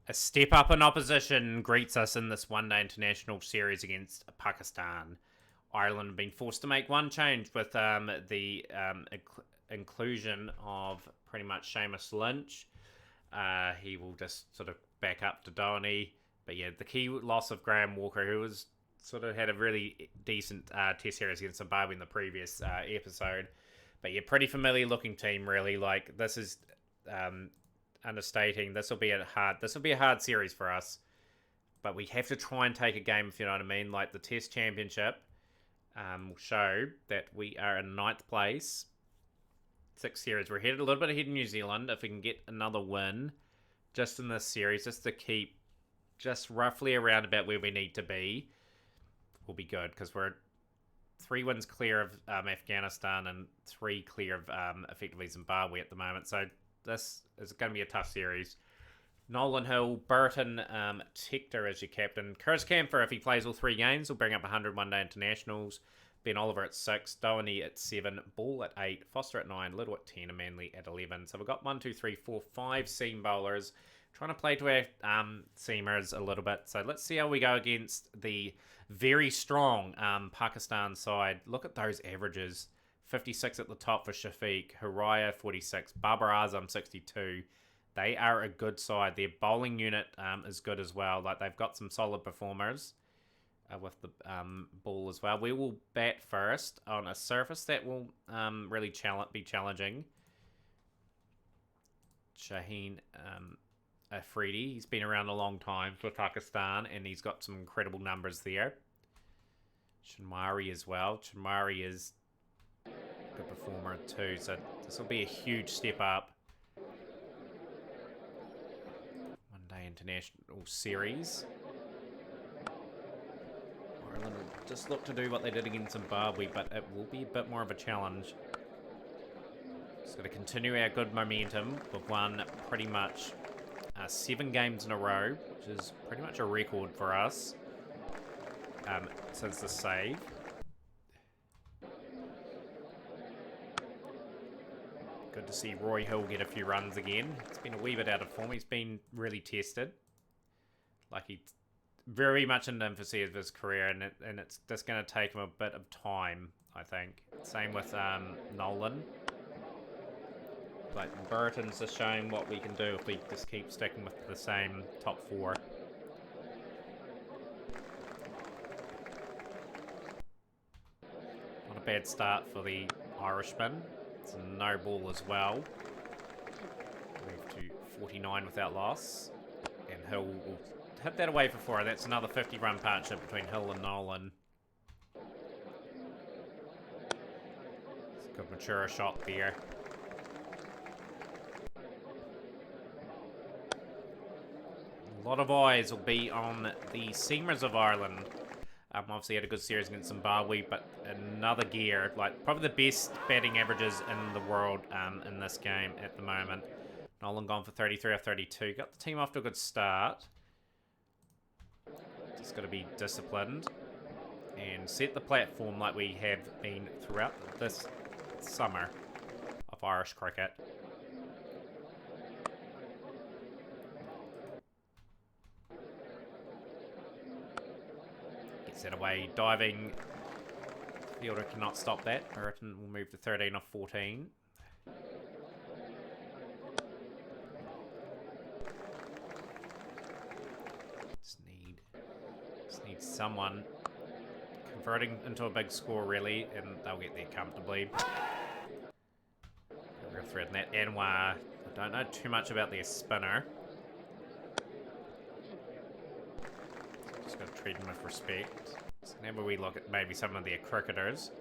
A step up in opposition greets us in this one-day international series against Pakistan. Ireland have been forced to make one change with the inclusion of pretty much Seamus Lynch. He will just sort of back up to Downey. But yeah, the key loss of Graham Walker, who was sort of had a really decent test series against Zimbabwe in the previous episode. But yeah, pretty familiar looking team, really. Like, this is understating. This will be a hard series for us. But we have to try and take a game, if you know what I mean. Like, the Test Championship will show that we are in ninth place. 6 series. We're headed a little bit ahead in New Zealand. If we can get another win just in this series, just to keep just roughly around about where we need to be, will be good, because we're 3 wins clear of Afghanistan and 3 clear of effectively Zimbabwe at the moment. So this is going to be a tough series. Nolan Hill, Burton, Tector as your captain. Chris Camphor, if he plays all 3 games, will bring up 100 one-day internationals. Ben Oliver at 6, Downey at 7, Ball at 8, Foster at 9, Little at 10, and Manley at 11. So we've got 1, 2, 3, 4, 5 seam bowlers. Trying to play to our seamers a little bit. So let's see how we go against the very strong Pakistan side. Look at those averages. 56 at the top for Shafiq, Haraya 46, Babar Azam 62. They are a good side. Their bowling unit is good as well. Like, they've got some solid performers with the ball as well. We will bat first on a surface that will really be challenging. Shaheen Afridi, he's been around a long time for Pakistan, and he's got some incredible numbers there. Shinwari as well. Shinwari is a good performer too, so this will be a huge step up. One-day international series. Ireland will just look to do what they did against Zimbabwe, but it will be a bit more of a challenge. Just got to continue our good momentum. We've won pretty much 7 games in a row, which is pretty much a record for us since the save. Good to see Roy Hill get a few runs again. It's been a wee bit out of form. He's been really tested. Like, he's very much in the infancy of his career, and it's just going to take him a bit of time, I think. Same with Nolan. Like, Burton's just showing what we can do if we just keep sticking with the same top 4. Not a bad start for the Irishman. It's a no ball as well. Move to 49 without loss. And Hill will hit that away for 4. That's another 50-run partnership between Hill and Nolan. It's a good mature shot there. A lot of eyes will be on the seamers of Ireland. Obviously had a good series against Zimbabwe, but another gear. Like, probably the best batting averages in the world in this game at the moment. Nolan gone for 33 off 32. Got the team off to a good start. Just got to be disciplined and set the platform like we have been throughout this summer of Irish cricket. Set away, diving. Fielder cannot stop that. Burton will move to 13 off 14. Just need someone converting into a big score, really, and they'll get there comfortably. Real threat in that. Anwar, I don't know too much about their spinner. Just got to treat him with respect. So now we look at maybe some of their cricketers.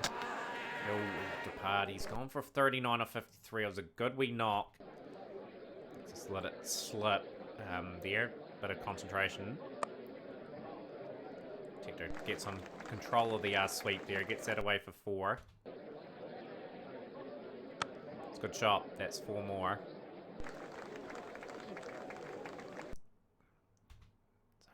Oh, Depard, he's gone for 39 or 53. It was a good wee knock. Just let it slip there. Bit of concentration. Tector gets on control of the sweep there. Gets that away for 4. It's a good shot. That's 4 more.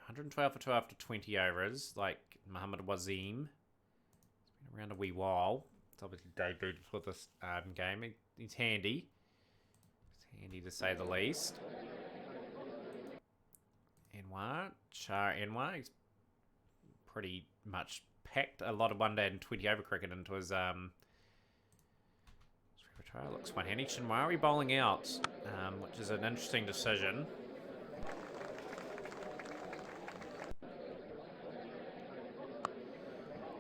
112 for 2 after 20 overs, like Mohammad Wasim. He's been around a wee while. It's obviously debuted for this game. He's handy. Handy to say the least. Anwar, Shah Anwar, he's pretty much packed a lot of one day and 20 over cricket into his repertoire. Looks one handy. Shinwari bowling out, which is an interesting decision.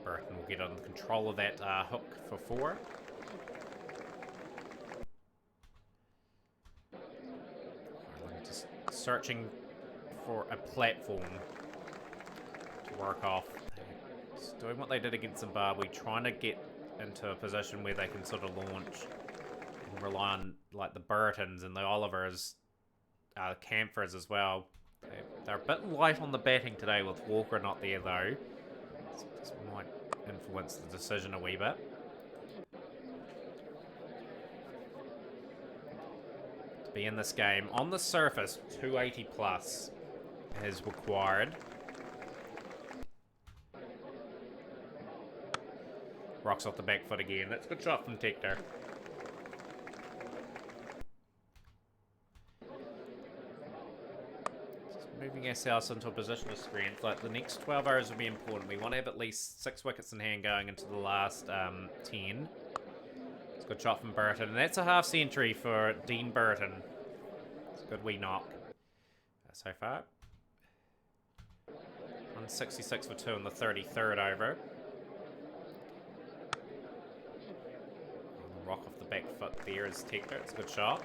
Burton will get under control of that hook for 4. Just searching for a platform to work off. Just doing what they did against Zimbabwe, trying to get into a position where they can sort of launch and rely on like the Burtons and the Olivers, Camphors as well. They're a bit light on the batting today with Walker not there though. This might influence the decision a wee bit. To be in this game, on the surface, 280 plus is required. Rocks off the back foot again. That's a good shot from Tector. Moving ourselves into a position of strength. Like the next 12 hours will be important. We want to have at least 6 wickets in hand going into the last 10. It's a good shot from Burton. And that's a half century for Dean Burton. It's a good wee knock so far. 166 for 2 in the 33rd over. Rock off the back foot there is Tector. It's a good shot.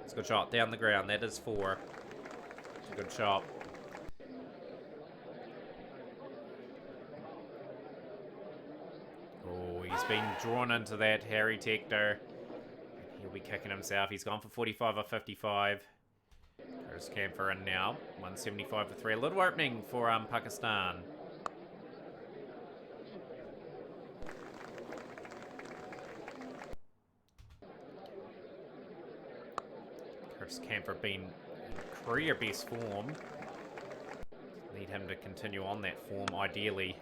It's a good shot down the ground. That is 4. It's a good shot. Oh, he's been drawn into that, Harry Tector. He'll be kicking himself. He's gone for 45 or 55. There's Camphor in now. 175 for 3. A little opening for Pakistan. Curtis Camphor been in career best form. Need him to continue on that form, ideally.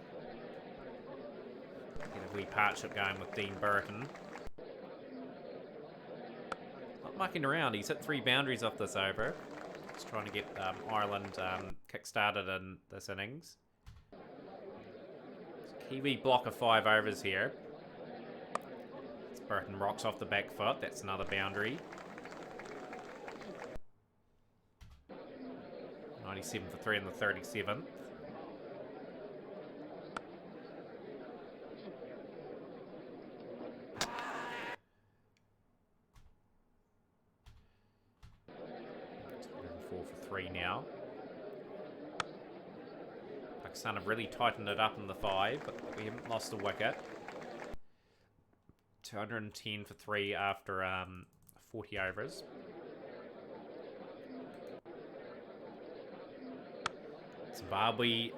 Get a wee partnership going with Dean Burton. Not mucking around. He's hit 3 boundaries off this over. Just trying to get Ireland kick-started in this innings. Kiwi block of 5 overs here. Burton rocks off the back foot. That's another boundary. 97 for 3 in the 37th. Now. Pakistan have really tightened it up in the 5, but we haven't lost a wicket. 210 for 3 after 40 overs. Zimbabwe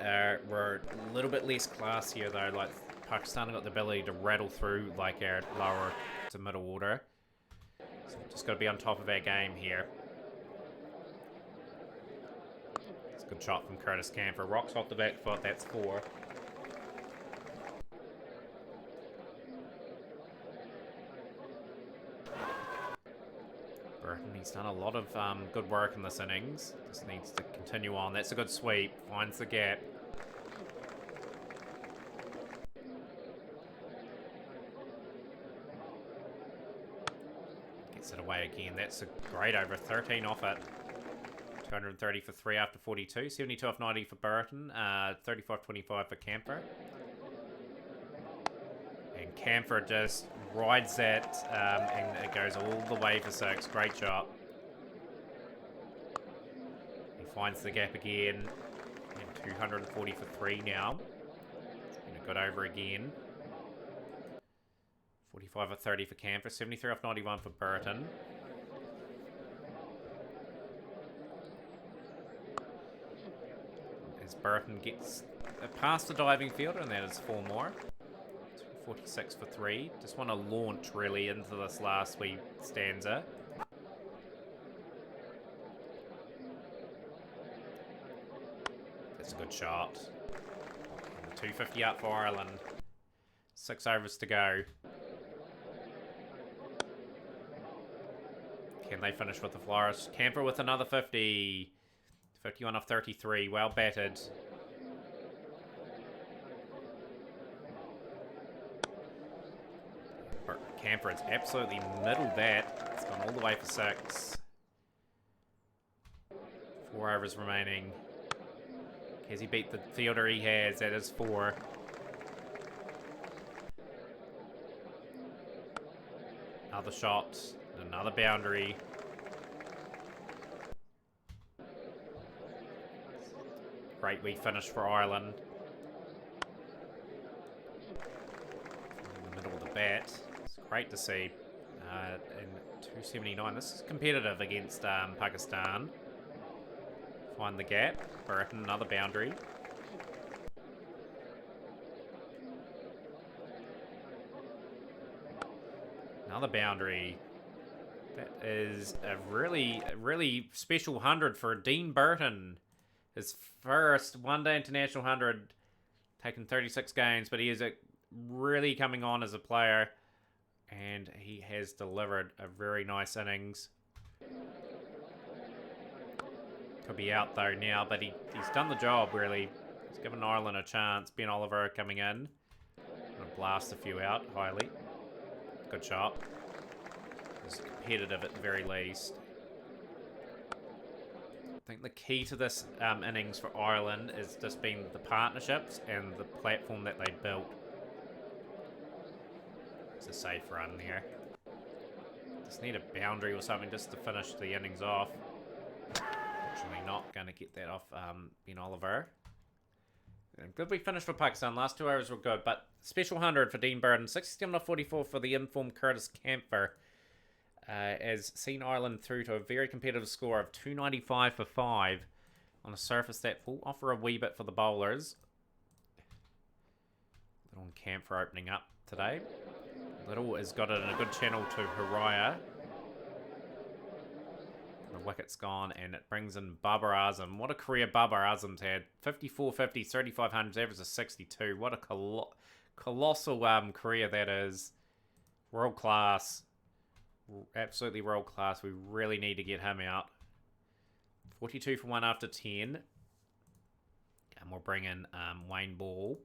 were a little bit less class here though. Like Pakistan have got the ability to rattle through like our lower to middle order. So we've just got to be on top of our game here. Good shot from Curtis Camphor. Rocks off the back foot. That's 4. Burton, he's done a lot of good work in this innings. Just needs to continue on. That's a good sweep. Finds the gap. Gets it away again. That's a great over. 13 off it. 230 for 3 after 42. 72 off 90 for Burton. 35-25 for Camphor. And Camphor just rides that and it goes all the way for 6. Great shot. He finds the gap again. And 240 for 3 now. It's been a good over again. 45 off 30 for Camphor. 73 off 91 for Burton. Burton gets past the diving fielder, and that is 4 more. 46 for 3. Just want to launch really into this last wee stanza. That's a good shot. 250 up for Ireland. 6 overs to go. Can they finish with the flourish? Camper with another 50. 51 off 33. Well batted. Camper, it's absolutely middled that. It's gone all the way for 6. 4 overs remaining. Has he beat the fielder he has? That is 4. Another shot. Another boundary. Great wee finish for Ireland. In the middle of the bat. It's great to see. In 279. This is competitive against Pakistan. Find the gap. Burton, another boundary. Another boundary. That is a really special 100 for Dean Burton. His first one-day international 100, taken 36 games, but he is really coming on as a player, and he has delivered a very nice innings. Could be out though now, but he's done the job really. He's given Ireland a chance. Ben Oliver coming in. Gonna blast a few out highly. Good shot. It's competitive at the very least. I think the key to this innings for Ireland is just been the partnerships and the platform that they built. It's a safe run there. Just need a boundary or something just to finish the innings off. Fortunately not going to get that off Ben Oliver. Good we finished for Pakistan. Last 2 overs were good, but special 100 for Dean Burton. 67 off 44 for the informed Curtis Camper. Has seen Ireland through to a very competitive score of 295 for 5 on a surface that will offer a wee bit for the bowlers. Little and Camper opening up today. Little has got it in a good channel to Haraya. The wicket's gone, and it brings in Babar Azam. What a career Babar Azam's had. 54 50s, 35 hundreds, average of 62. What a colossal career that is. World class. Absolutely world class. We really need to get him out. 42 for 1 after 10. And we'll bring in Wayne Ball.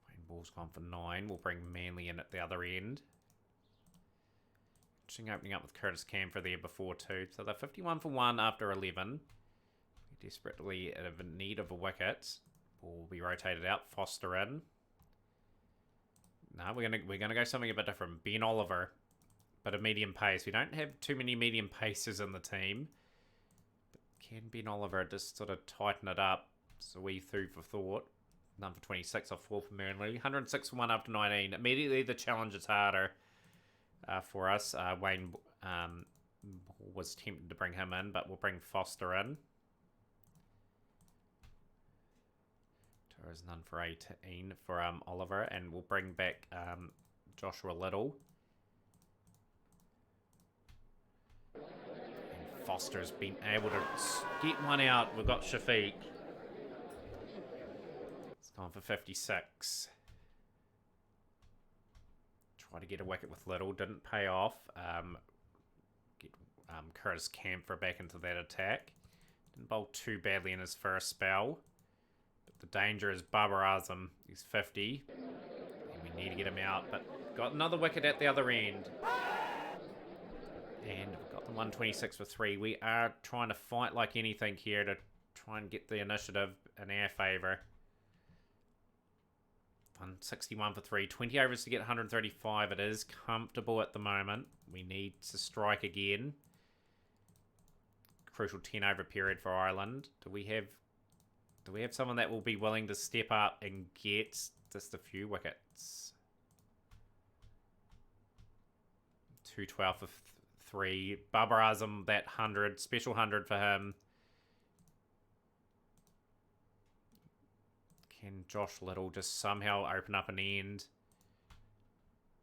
Wayne Ball's gone for 9. We'll bring Manley in at the other end. Interesting opening up with Curtis Camper there before 2. So they're 51 for 1 after 11. We're desperately in need of a wicket. Will be rotated out. Foster in. No, we're gonna go something a bit different. Ben Oliver, bit of medium pace. We don't have too many medium paces in the team. But can Ben Oliver just sort of tighten it up? So we food for thought. None for 26 off 4 for Manley. 106 for 1 after 19. Immediately the challenge is harder for us. Wayne was tempted to bring him in, but we'll bring Foster in. Is none for 18 for Oliver, and we'll bring back Joshua Little. And Foster's been able to get one out. We've got Shafiq. It's gone for 56. Try to get a wicket with Little, didn't pay off. Get Curtis Camper back into that attack. Didn't bowl too badly in his first spell. The danger is Babar Azam. He's 50. And we need to get him out. But got another wicket at the other end. And we've got the 126 for 3. We are trying to fight like anything here to try and get the initiative in our favour. 161 for 3. 20 overs to get 135. It is comfortable at the moment. We need to strike again. Crucial 10 over period for Ireland. Do we have someone that will be willing to step up and get just a few wickets? 212 for 3. Babar Azam, that 100. Special 100 for him. Can Josh Little just somehow open up an end?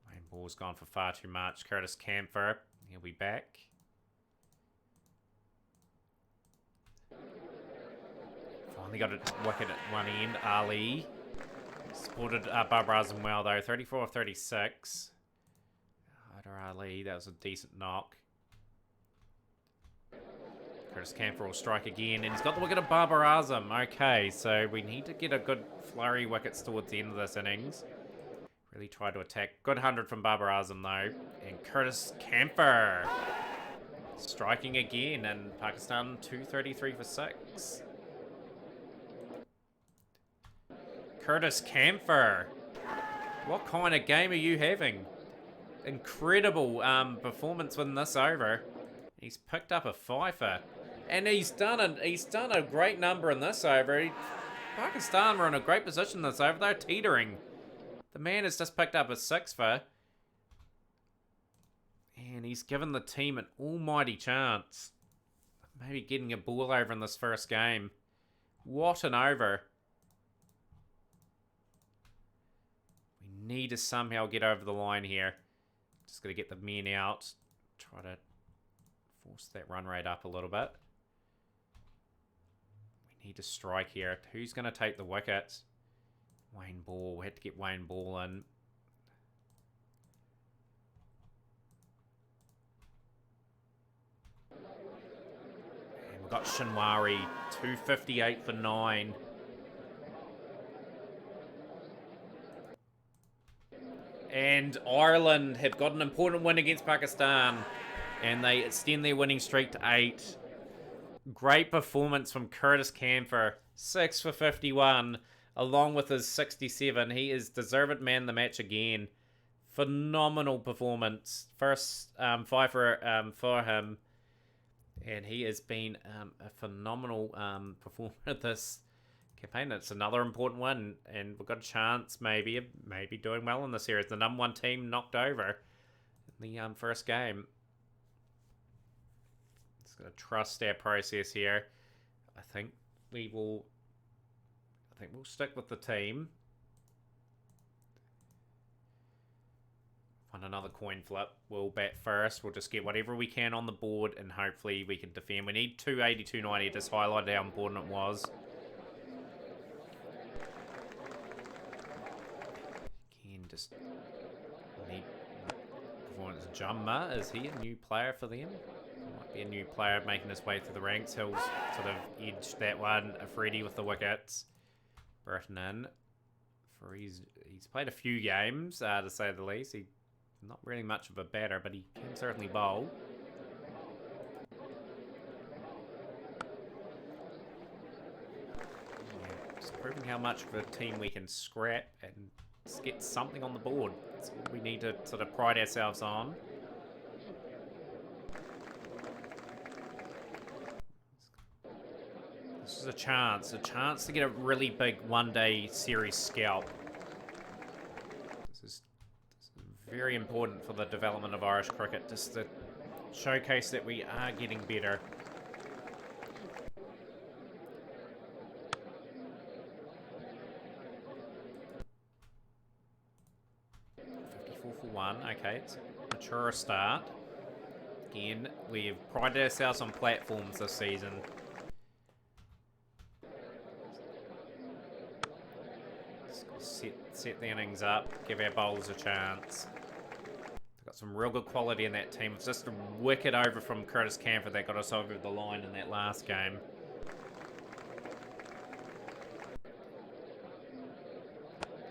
Wayne Ball's gone for far too much. Curtis Camper, he'll be back. Finally got a wicket at one end. Ali supported Barbara Azam well though. 34 of 36. Hyder Ali, that was a decent knock. Curtis Campher will strike again, and he's got the wicket of Babar Azam. Okay, so we need to get a good flurry wickets towards the end of this innings. Really tried to attack. Good 100 from Babar Azam though. And Curtis Campher striking again, and Pakistan 233 for 6. Curtis Campher, what kind of game are you having? Incredible performance in this over. He's picked up a fifer. And he's done a great number in this over. Pakistan were in a great position this over. They're teetering. The man has just picked up a sixfer. And he's given the team an almighty chance. Maybe getting a ball over in this first game. What an over. We need to somehow get over the line here. Just got to get the men out. Try to force that run rate up a little bit. We need to strike here. Who's going to take the wicket? Wayne Ball. We had to get Wayne Ball in. And we've got Shinwari. 258 for 9. And Ireland have got an important win against Pakistan. And they extend their winning streak to 8. Great performance from Curtis Campher. 6 for 51. Along with his 67. He is deserved man of the match again. Phenomenal performance. First 5 for him. And he has been a phenomenal performer this campaign. It's another important one. And we've got a chance maybe of doing well in the series. The number 1 team knocked over in the first game. Going to trust our process here. I think we'll stick with the team. On another coin flip, we'll bat first. We'll just get whatever we can on the board, and hopefully we can defend. We need 280, 290. Just highlighted how important it was. Again, just need performance. Jumma, is he a new player for them? Might be a new player making his way through the ranks. He'll sort of edge that one. Afridi with the wickets. Burton in. He's played a few games, to say the least. He's not really much of a batter, but he can certainly bowl. Yeah, just proving how much of a team we can scrap and get something on the board. That's what we need to sort of pride ourselves on. This is a chance to get a really big one-day series scalp. This is very important for the development of Irish cricket, just to showcase that we are getting better. For 1, okay, it's a mature start. Again, we've prided ourselves on platforms this season. Set the innings up, give our bowlers a chance. They've got some real good quality in that team. It's just a wicket over from Curtis Campher that got us over the line in that last game.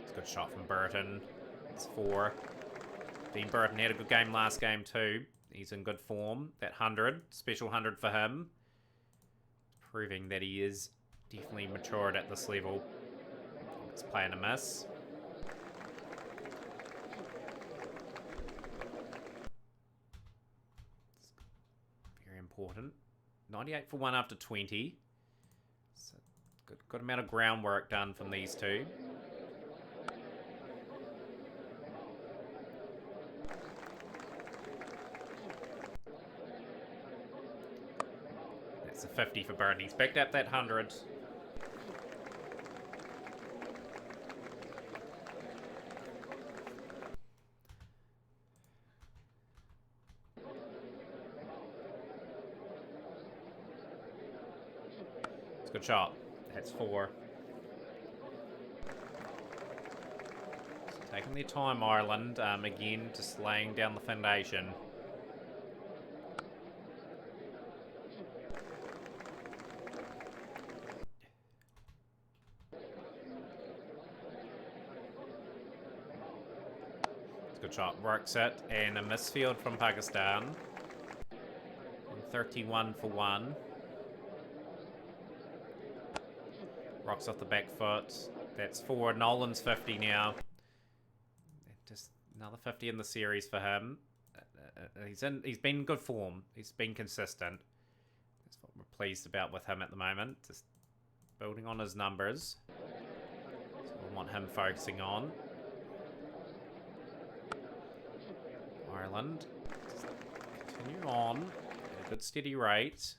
It's a good shot from Burton. It's 4. Dean Burton had a good game last game too. He's in good form. That 100, special 100 for him. Proving that he is definitely matured at this level. It's playing a miss. Very important. 98 for 1 after 20. So good amount of groundwork done from these two. That's a 50 for Burton. He's picked up that 100. Good shot. That's 4. So taking their time, Ireland. Again, just laying down the foundation. Good shot, works it, and a misfield from Pakistan. 31 for 1. Rocks off the back foot. That's 4. Nolan's 50 now. Just another 50 in the series for him. He's been in good form. He's been consistent. That's what we're pleased about with him at the moment. Just building on his numbers. That's what we want him focusing on. Ireland. Just continue on at a good steady rate.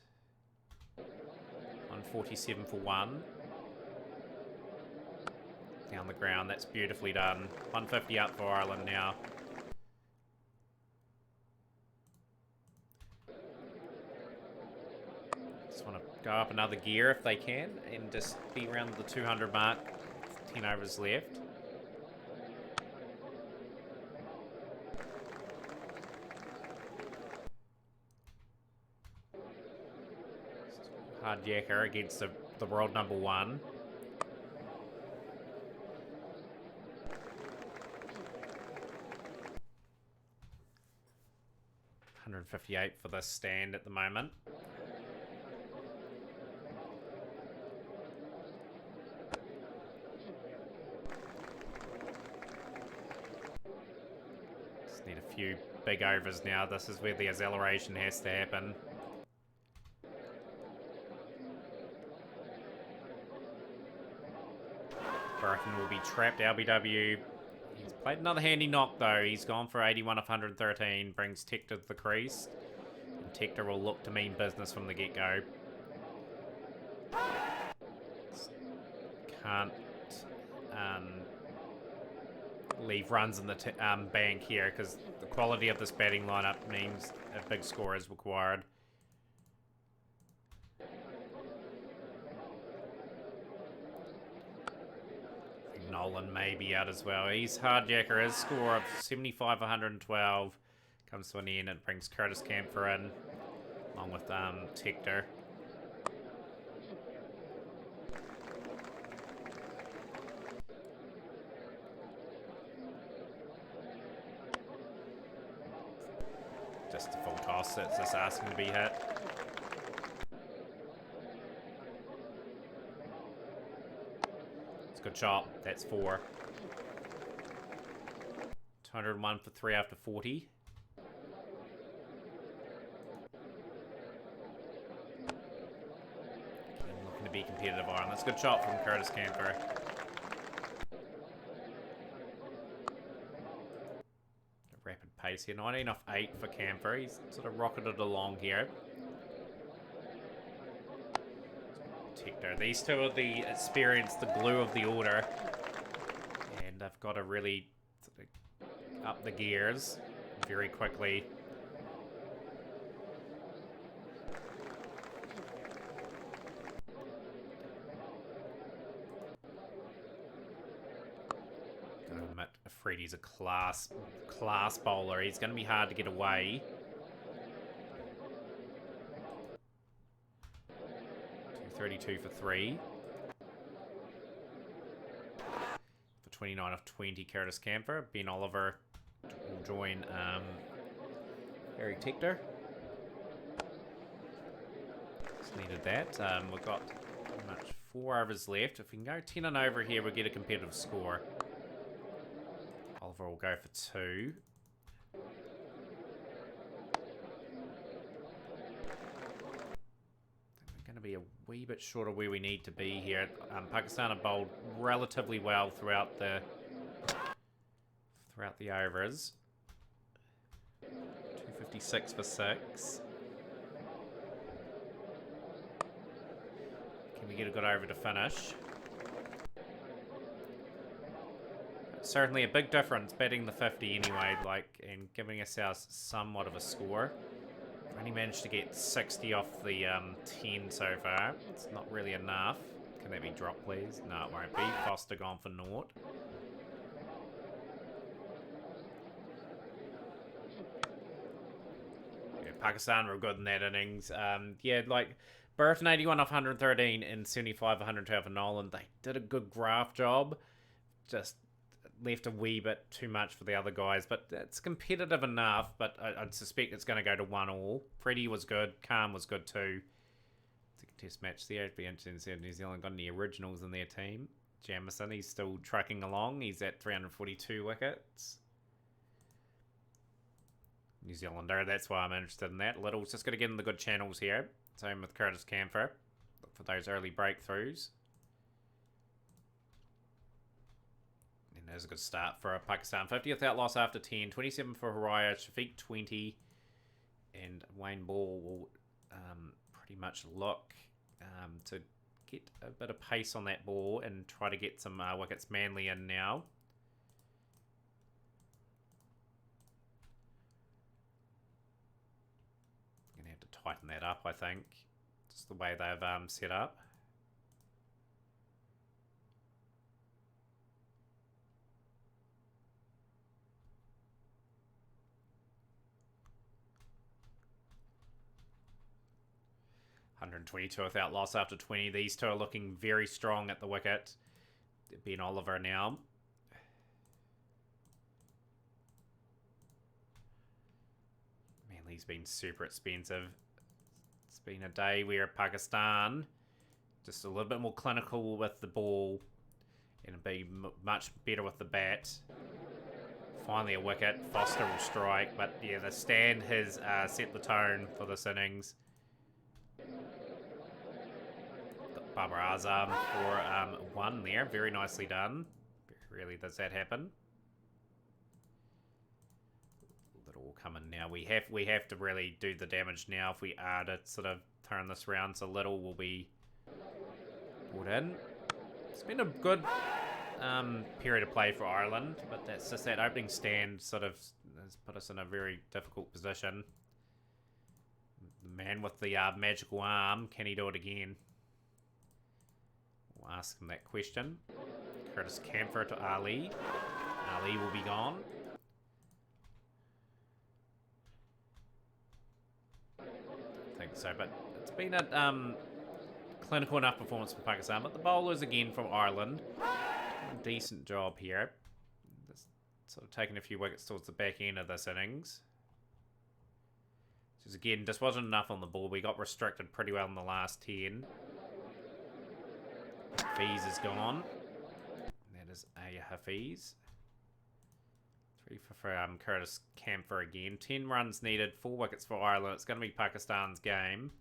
147 for 1. Down the ground, that's beautifully done. 150 up for Ireland now. Just want to go up another gear if they can and just be around the 200 mark. 10 overs left. Hard Jacker against the world number 1. $158 for this stand at the moment. Just need a few big overs now. This is where the acceleration has to happen. Burton will be trapped. LBW. He's played another handy knock though. He's gone for 81 of 113. Brings Tector to the crease. And Tector will look to mean business from the get-go. Can't leave runs in the bank here because the quality of this batting lineup means a big score is required. Nolan may be out as well. He's hard jacker. His score of 75 112 comes to an end and brings Curtis Camphor in along with Tector. Just a full toss. It's just asking to be hit. Good shot. That's 4. 201 for 3 after 40. And looking to be competitive iron. That's a good shot from Curtis Camphor. Rapid pace here. 19 off 8 for Camphor. He's sort of rocketed along here. Tector. These two are the experience, the glue of the order, and I've got to really sort of up the gears very quickly. Gotta admit, Freddie's a class bowler. He's going to be hard to get away. 32 for 3. For 29 of 20, Curtis Camphor. Ben Oliver will join Harry Tector. Just needed that. We've got pretty much 4 overs left. If we can go 10 and over here, we'll get a competitive score. Oliver will go for 2. Be a wee bit short of where we need to be here. Pakistan have bowled relatively well throughout the overs. 256 for 6. Can we get a good over to finish? Certainly a big difference batting the 50 anyway, and giving ourselves somewhat of a score. Only managed to get 60 off the 10 so far. It's not really enough. Can that be dropped, please? No, it won't be. Foster gone for naught. Yeah, Pakistan were good in that innings. Yeah, like Burton 81 off 113 and 75 112 for Nolan. They did a good graph job. Just left a wee bit too much for the other guys, but it's competitive enough. But I'd suspect it's going to go to 1-1. Freddie was good. Khan was good too. Second test match there. It'd be interesting to see if New Zealand got any originals in their team. Jamieson, he's still trucking along. He's at 342 wickets. New Zealander, that's why I'm interested in that. Little's just got to get in the good channels here. Same with Curtis Camphor. Look for those early breakthroughs. And there's a good start for Pakistan. 50th out loss after 10. 27 for Haraya. Shafiq 20. And Wayne Ball will pretty much look to get a bit of pace on that ball and try to get some wickets. Manly in now. Going to have to tighten that up, I think. Just the way they've set up. $122 without loss after 20. These two are looking very strong at the wicket. Ben Oliver now. Manly's been super expensive. It's been a day where Pakistan just a little bit more clinical with the ball and be much better with the bat. Finally a wicket. Foster will strike, but yeah, the stand has set the tone for this innings. Babar Azam for 1 there. Very nicely done. Really does that happen. Little will come in now. We have to really do the damage now if we are to sort of turn this round. So Little will be put in. It's been a good period of play for Ireland, but that's just that opening stand sort of has put us in a very difficult position. The man with the magical arm, can he do it again? We'll ask him that question. Curtis Camphor to Ali. Ali will be gone. I think so, but it's been a clinical enough performance for Pakistan. But the bowlers again from Ireland, a decent job here. Just sort of taking a few wickets towards the back end of this innings. Just again, just wasn't enough on the ball. We got restricted pretty well in the last 10. Hafiz is gone. That is a Hafiz. 3 for Curtis Camphor again. 10 runs needed, 4 wickets for Ireland. It's going to be Pakistan's game.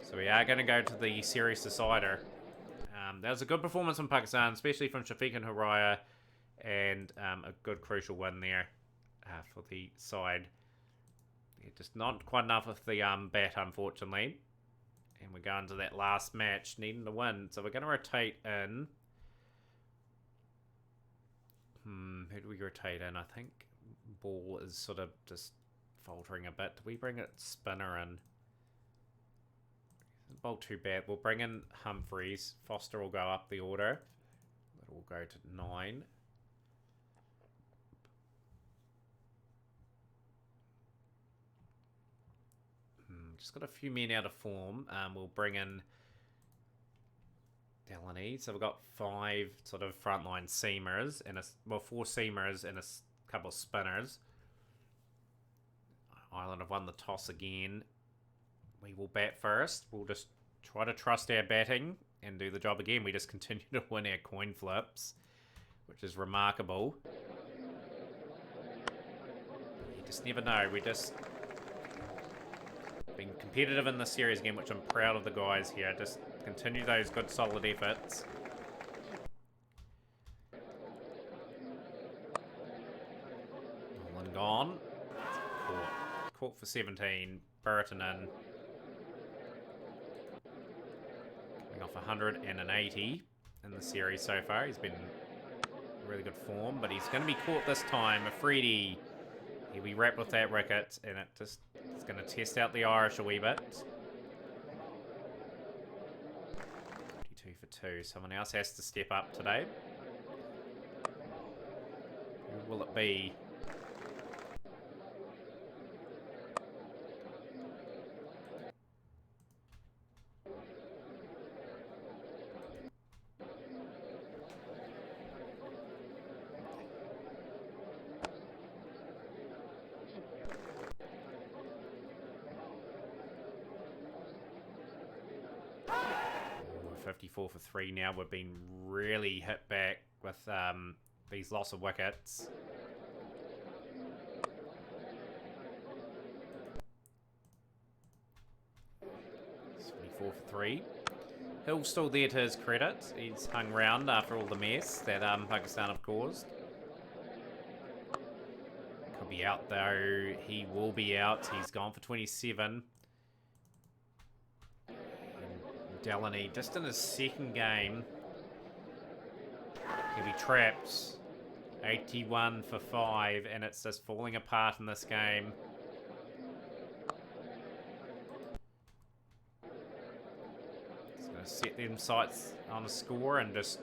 So we are going to go to the series decider. That was a good performance from Pakistan, especially from Shafiq and Haraya, and a good crucial win there for the side. Yeah, just not quite enough with the bat, unfortunately. And we're going to that last match, needing to win. So we're going to rotate in. Who do we rotate in? I think Ball is sort of just faltering a bit. Do we bring it spinner in? Ball too bad. We'll bring in Humphreys. Foster will go up the order. That will go to 9. Just got a few men out of form. We'll bring in Delaney. So we've got 5 sort of frontline seamers and 4 seamers and a couple of spinners. Ireland have won the toss again. We will bat first. We'll just try to trust our batting and do the job again. We just continue to win our coin flips, which is remarkable. You just never know. We just been competitive in this series again, which I'm proud of the guys here. Just continue those good solid efforts. Nolan gone. Caught for 17. Burton in. Coming off 180 in the series so far. He's been in really good form, but he's going to be caught this time. Afridi, he'll be wrapped with that wicket, and it's going to test out the Irish a wee bit. for 2. Someone else has to step up today. Who will it be? We're 54 for 3 now. We've been really hit back with these loss of wickets. It's 24 for 3. Hill's still there to his credit. He's hung round after all the mess that Pakistan have caused. Could be out though. He will be out. He's gone for 27. Delaney, just in his second game, he'll be trapped. 81 for 5, and it's just falling apart in this game. Just going to set them sights on a score and just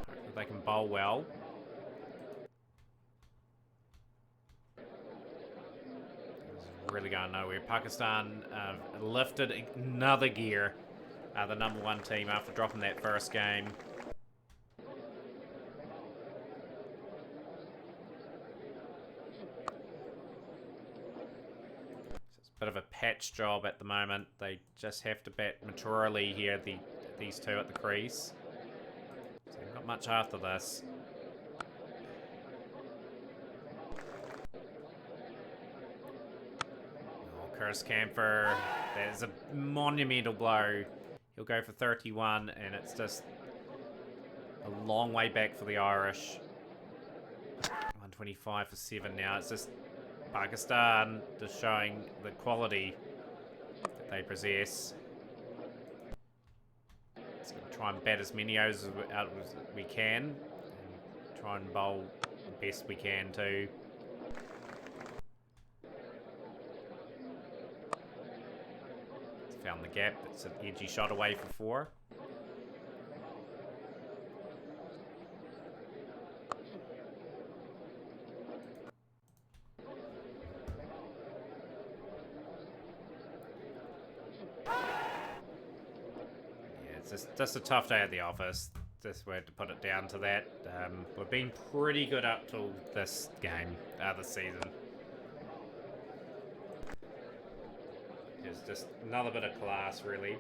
hope they can bowl well. It's really going nowhere. Pakistan lifted another gear. The number 1 team after dropping that first game. So it's a bit of a patch job at the moment. They just have to bat maturely here, these two at the crease. So they've got much after this. Oh, Curtis Camphor, there's a monumental blow. He'll go for 31, and it's just a long way back for the Irish. 125 for 7 now. It's just Pakistan just showing the quality that they possess. Just going to try and bat as many out as we can. And try and bowl the best we can too. Found the gap. It's an edgy shot away for 4. Yeah, it's just a tough day at the office. Just we had to put it down to that. We've been pretty good up till this game, this season. It's just another bit of class, really.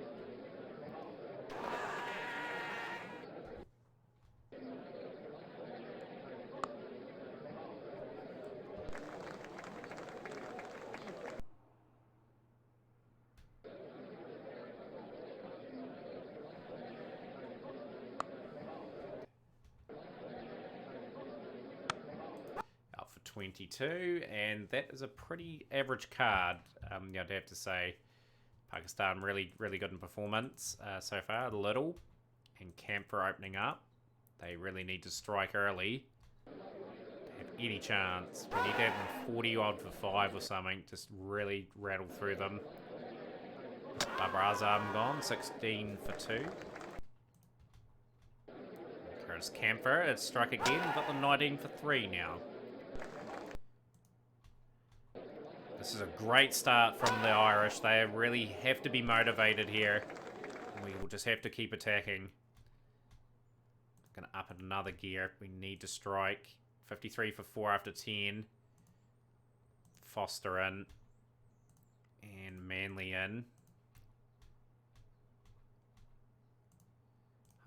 Out for 22, and that is a pretty average card, I'd have to say. Pakistan really good in performance so far. Little and Camphor opening up. They really need to strike early to have any chance. We need to have them 40 odd for 5 or something. Just really rattle through them. Babar Azam gone, 16 for 2. Curtis Camphor, it's struck again. We've got the 19 for 3 now. This is a great start from the Irish. They really have to be motivated here. We will just have to keep attacking. Going to up it another gear. We need to strike. 53 for 4 after 10. Foster in. And Manley in.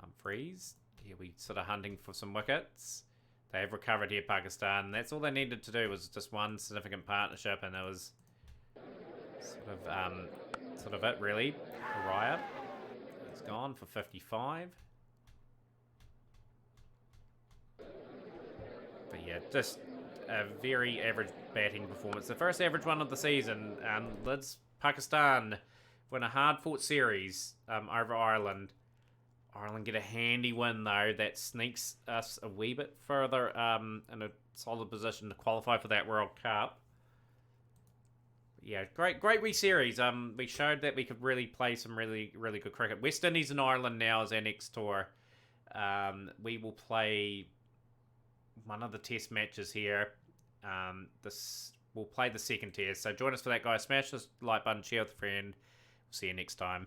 Humphreys. Here we sort of hunting for some wickets. They have recovered here, Pakistan. That's all they needed to do was just one significant partnership, and it was sort of it, really. Araya is gone for 55. But yeah, just a very average batting performance. The first average one of the season. Let's Pakistan win a hard-fought series over Ireland. Ireland get a handy win, though, that sneaks us a wee bit further in a solid position to qualify for that World Cup. Yeah, great wee series. We showed that we could really play some really good cricket. West Indies and Ireland now is our next tour. We will play one of the test matches here. We'll play the second test. So join us for that, guys. Smash this like button, share with a friend. We'll see you next time.